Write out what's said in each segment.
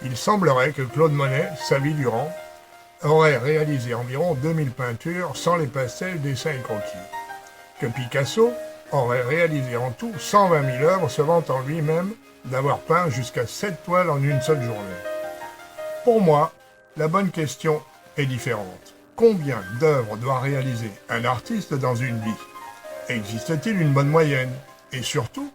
Il semblerait que Claude Monet, sa vie durant, aurait réalisé environ 2000 peintures sans les pastels, dessins et croquis. Que Picasso aurait réalisé en tout 120 000 œuvres, se vantant lui-même d'avoir peint jusqu'à 7 toiles en une seule journée. Pour moi, la bonne question est différente. Combien d'œuvres doit réaliser un artiste dans une vie? Existe-t-il une bonne moyenne? Et surtout,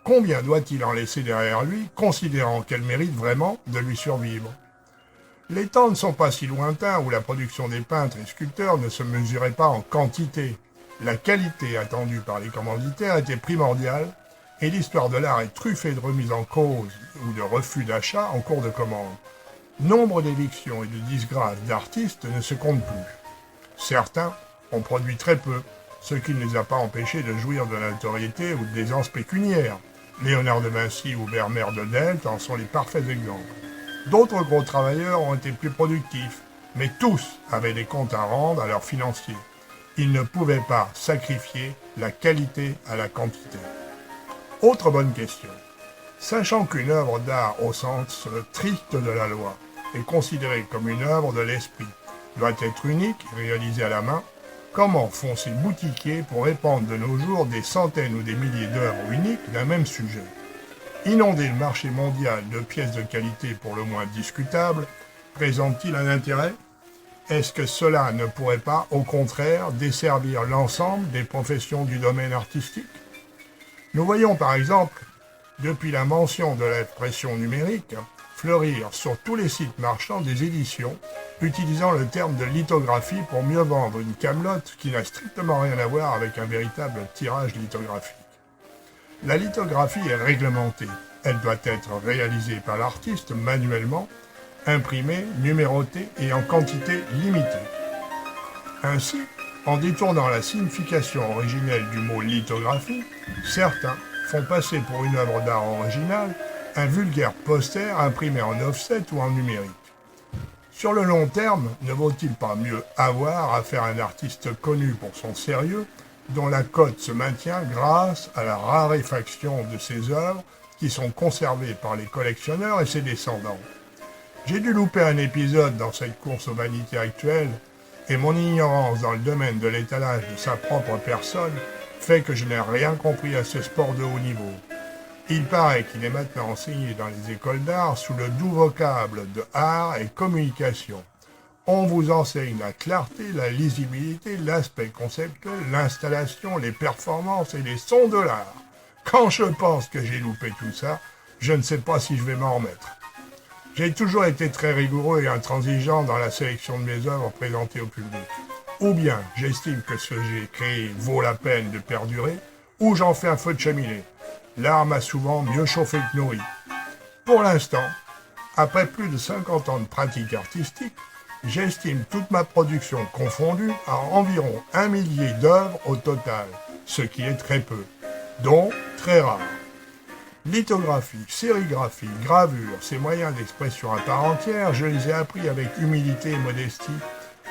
combien doit-il en laisser derrière lui, considérant qu'elle mérite vraiment de lui survivre? Les temps ne sont pas si lointains où la production des peintres et sculpteurs ne se mesurait pas en quantité. La qualité attendue par les commanditaires était primordiale et l'histoire de l'art est truffée de remises en cause ou de refus d'achat en cours de commande. Nombre d'évictions et de disgrâces d'artistes ne se comptent plus. Certains ont produit très peu, ce qui ne les a pas empêchés de jouir de la notoriété ou de l'aisance pécuniaire. Léonard de Vinci ou Vermeer de Delft en sont les parfaits exemples. D'autres gros travailleurs ont été plus productifs, mais tous avaient des comptes à rendre à leurs financiers. Ils ne pouvaient pas sacrifier la qualité à la quantité. Autre bonne question. Sachant qu'une œuvre d'art au sens strict de la loi est considérée comme une œuvre de l'esprit, doit être unique, réalisée à la main, comment font ces boutiquiers pour répandre de nos jours des centaines ou des milliers d'œuvres uniques d'un même sujet? Inonder le marché mondial de pièces de qualité pour le moins discutables présente-t-il un intérêt? Est-ce que cela ne pourrait pas, au contraire, desservir l'ensemble des professions du domaine artistique? Nous voyons par exemple, depuis l'invention de l'impression numérique, fleurir sur tous les sites marchands des éditions utilisant le terme de lithographie pour mieux vendre une camelote qui n'a strictement rien à voir avec un véritable tirage lithographique. La lithographie est réglementée. Elle doit être réalisée par l'artiste manuellement, imprimée, numérotée et en quantité limitée. Ainsi, en détournant la signification originelle du mot lithographie, certains font passer pour une œuvre d'art originale un vulgaire poster imprimé en offset ou en numérique. Sur le long terme, ne vaut-il pas mieux avoir affaire à un artiste connu pour son sérieux, dont la cote se maintient grâce à la raréfaction de ses œuvres qui sont conservées par les collectionneurs et ses descendants? J'ai dû louper un épisode dans cette course aux vanités actuelle, et mon ignorance dans le domaine de l'étalage de sa propre personne fait que je n'ai rien compris à ce sport de haut niveau. Il paraît qu'il est maintenant enseigné dans les écoles d'art sous le doux vocable de art et communication. On vous enseigne la clarté, la lisibilité, l'aspect conceptuel, l'installation, les performances et les sons de l'art. Quand je pense que j'ai loupé tout ça, je ne sais pas si je vais m'en remettre. J'ai toujours été très rigoureux et intransigeant dans la sélection de mes œuvres présentées au public. Ou bien j'estime que ce que j'ai créé vaut la peine de perdurer, ou j'en fais un feu de cheminée. L'art m'a souvent mieux chauffé que nourri. Pour l'instant, après plus de 50 ans de pratique artistique, j'estime toute ma production confondue à environ 1 millier d'œuvres au total, ce qui est très peu, dont très rare. Lithographie, sérigraphie, gravure, ces moyens d'expression à part entière, je les ai appris avec humilité et modestie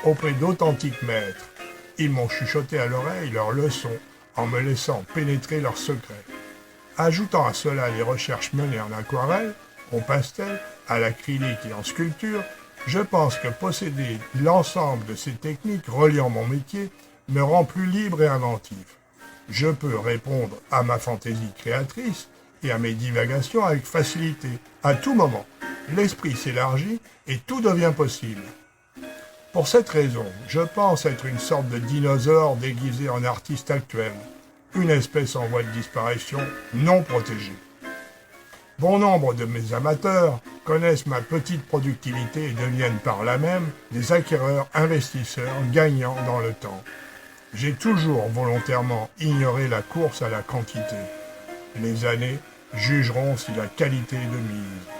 auprès d'authentiques maîtres. Ils m'ont chuchoté à l'oreille leurs leçons en me laissant pénétrer leurs secrets. Ajoutant à cela les recherches menées en aquarelle, au pastel, à l'acrylique et en sculpture, je pense que posséder l'ensemble de ces techniques reliant mon métier me rend plus libre et inventif. Je peux répondre à ma fantaisie créatrice et à mes divagations avec facilité. À tout moment, l'esprit s'élargit et tout devient possible. Pour cette raison, je pense être une sorte de dinosaure déguisé en artiste actuel, une espèce en voie de disparition non protégée. Bon nombre de mes amateurs connaissent ma petite productivité et deviennent par là même des acquéreurs investisseurs gagnants dans le temps. J'ai toujours volontairement ignoré la course à la quantité. Les années jugeront si la qualité est de mise.